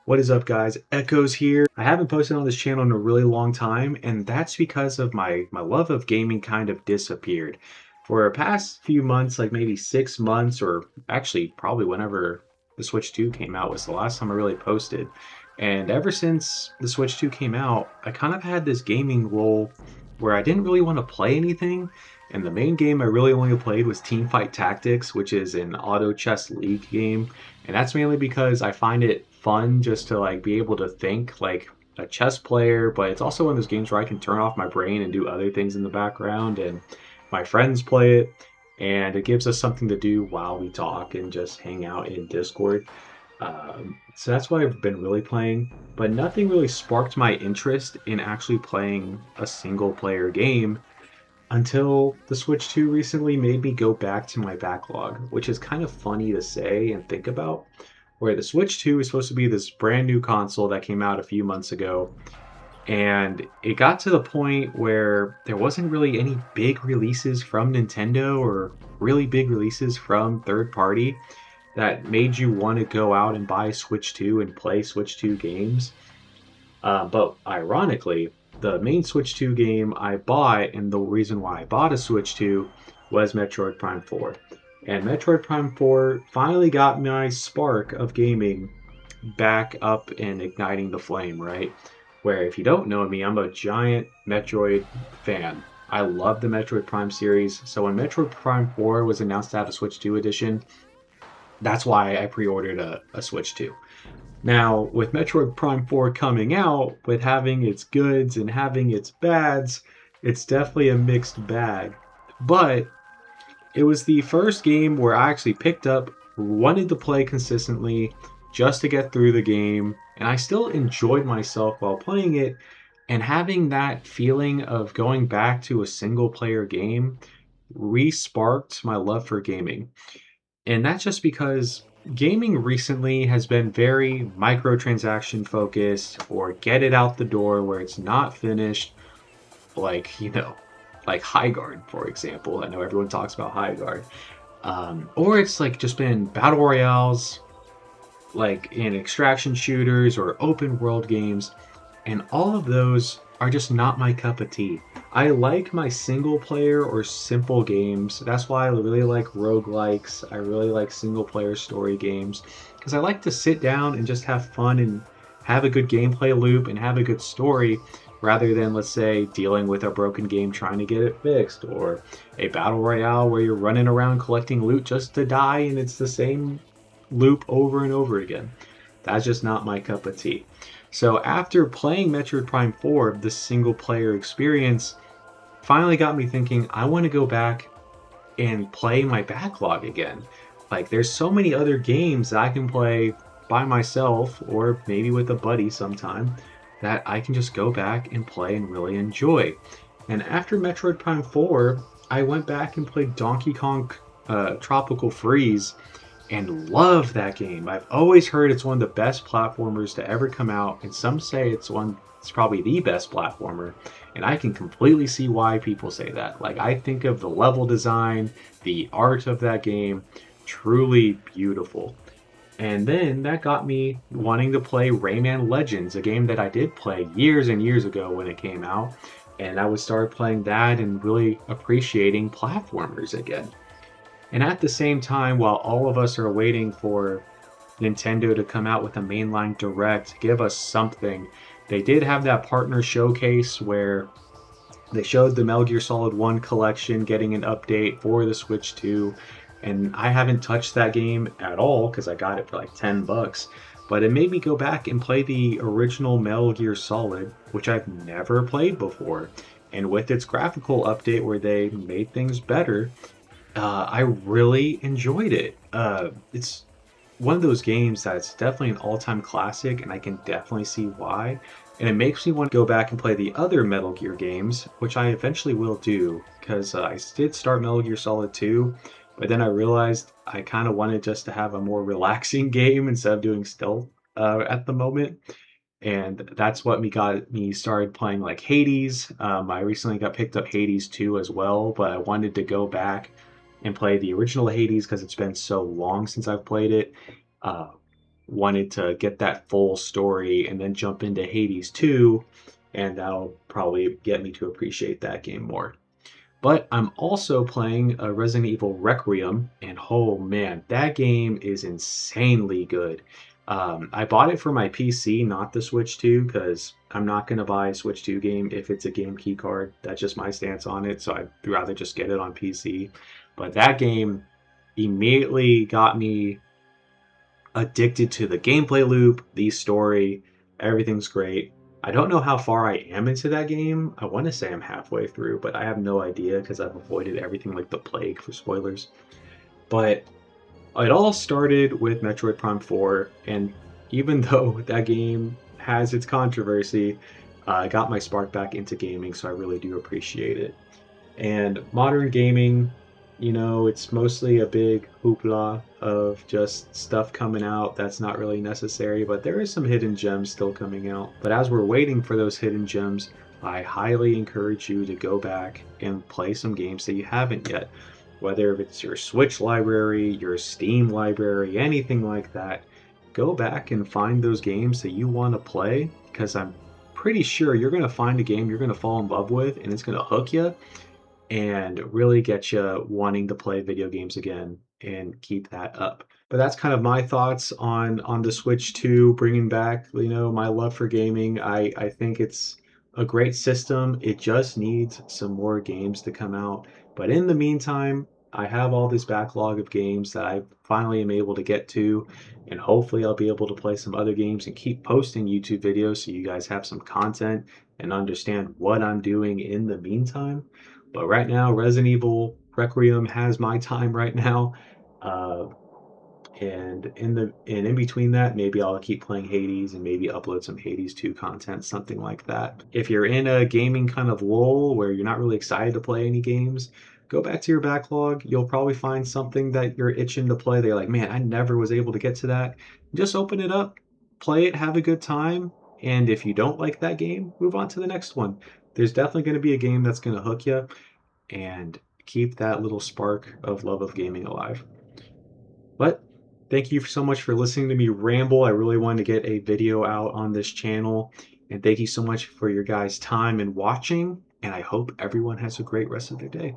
What is up, guys? Echoes here. I haven't posted on this channel in a really long time, and that's because of my love of gaming kind of disappeared. For the past few months, like maybe 6 months, or actually probably whenever the Switch 2 came out was the last time I really posted. And ever since the Switch 2 came out, I kind of had this gaming role where I didn't really want to play anything. And the main game I really only played was Teamfight Tactics, which is an auto chess league game. And that's mainly because I find it fun just to like be able to think like a chess player, but it's also one of those games where I can turn off my brain and do other things in the background, and my friends play it, and it gives us something to do while we talk and just hang out in Discord. So that's what I've been really playing, but nothing really sparked my interest in actually playing a single player game until the Switch 2 recently made me go back to my backlog, which is kind of funny to say and think about. Where the Switch 2 is supposed to be this brand new console that came out a few months ago, and it got to the point where there wasn't really any big releases from Nintendo or really big releases from third party that made you want to go out and buy Switch 2 and play Switch 2 games. But ironically, the main Switch 2 game I bought, and the reason why I bought a Switch 2, was Metroid Prime 4. And Metroid Prime 4 finally got my spark of gaming back up and igniting the flame, right? Where, if you don't know me, I'm a giant Metroid fan. I love the Metroid Prime series, so when Metroid Prime 4 was announced to have a Switch 2 edition, that's why I pre-ordered a Switch 2. Now, with Metroid Prime 4 coming out, with having its goods and having its bads, it's definitely a mixed bag. But it was the first game where I actually picked up, wanted to play consistently just to get through the game, and I still enjoyed myself while playing it, and having that feeling of going back to a single player game re-sparked my love for gaming. And that's just because gaming recently has been very microtransaction focused, or get it out the door where it's not finished, like, like High Guard, for example. I know everyone talks about High Guard. Or it's like just been battle royales, like in extraction shooters or open world games, and all of those are just not my cup of tea. I like my single player or simple games. That's why I really like roguelikes. I really like single player story games because I like to sit down and just have fun and have a good gameplay loop and have a good story, rather than, let's say, dealing with a broken game trying to get it fixed, or a battle royale where you're running around collecting loot just to die and it's the same loop over and over again. That's just not my cup of tea. So after playing Metroid Prime 4, the single player experience finally got me thinking I want to go back and play my backlog again. Like, there's so many other games that I can play by myself or maybe with a buddy sometime that I can just go back and play and really enjoy. And after Metroid Prime 4, I went back and played Donkey Kong Tropical Freeze and love that game. I've always heard it's one of the best platformers to ever come out, and some say it's probably the best platformer, and I can completely see why people say that. Like, I think of the level design, the art of that game, truly beautiful. And then that got me wanting to play Rayman Legends, a game that I did play years and years ago when it came out, and I would start playing that and really appreciating platformers again. And at the same time, while all of us are waiting for Nintendo to come out with a mainline direct, give us something, they did have that partner showcase where they showed the Metal Gear Solid 1 collection getting an update for the Switch 2. And I haven't touched that game at all because I got it for like $10. But it made me go back and play the original Metal Gear Solid, which I've never played before. And with its graphical update where they made things better, I really enjoyed it. It's one of those games that's definitely an all-time classic, and I can definitely see why. And it makes me want to go back and play the other Metal Gear games, which I eventually will do, because I did start Metal Gear Solid 2, but then I realized I kind of wanted just to have a more relaxing game instead of doing stealth at the moment. And that's what got me started playing like Hades. I recently got picked up Hades 2 as well, but I wanted to go back and play the original Hades because it's been so long since I've played it. Uh, wanted to get that full story and then jump into Hades 2, and that'll probably get me to appreciate that game more. But I'm also playing a Resident Evil Requiem, and oh man, that game is insanely good. I bought it for my PC, not the Switch 2, because I'm not going to buy a Switch 2 game if it's a game key card. That's just my stance on it, so I'd rather just get it on PC. But that game immediately got me addicted to the gameplay loop, the story, everything's great. I don't know how far I am into that game. I want to say I'm halfway through, but I have no idea because I've avoided everything like the plague for spoilers. But it all started with Metroid Prime 4, and even though that game has its controversy, I got my spark back into gaming, so I really do appreciate it. And modern gaming, it's mostly a big hoopla of just stuff coming out that's not really necessary, but there is some hidden gems still coming out. But as we're waiting for those hidden gems, I highly encourage you to go back and play some games that you haven't yet. Whether it's your Switch library, your Steam library, anything like that, go back and find those games that you want to play, because I'm pretty sure you're going to find a game you're going to fall in love with and it's going to hook you and really get you wanting to play video games again and keep that up. But that's kind of my thoughts on the Switch 2, bringing back, my love for gaming. I think it's a great system. It just needs some more games to come out. But in the meantime, I have all this backlog of games that I finally am able to get to, and hopefully I'll be able to play some other games and keep posting YouTube videos so you guys have some content and understand what I'm doing in the meantime. But right now, Resident Evil Requiem has my time right now. Uh, and in between that, maybe I'll keep playing Hades and maybe upload some Hades 2 content, something like that. If you're in a gaming kind of lull where you're not really excited to play any games, go back to your backlog. You'll probably find something that you're itching to play. They're like, man, I never was able to get to that. Just open it up, play it, have a good time. And if you don't like that game, move on to the next one. There's definitely going to be a game that's going to hook you and keep that little spark of love of gaming alive. But thank you so much for listening to me ramble. I really wanted to get a video out on this channel. And thank you so much for your guys' time and watching. And I hope everyone has a great rest of their day.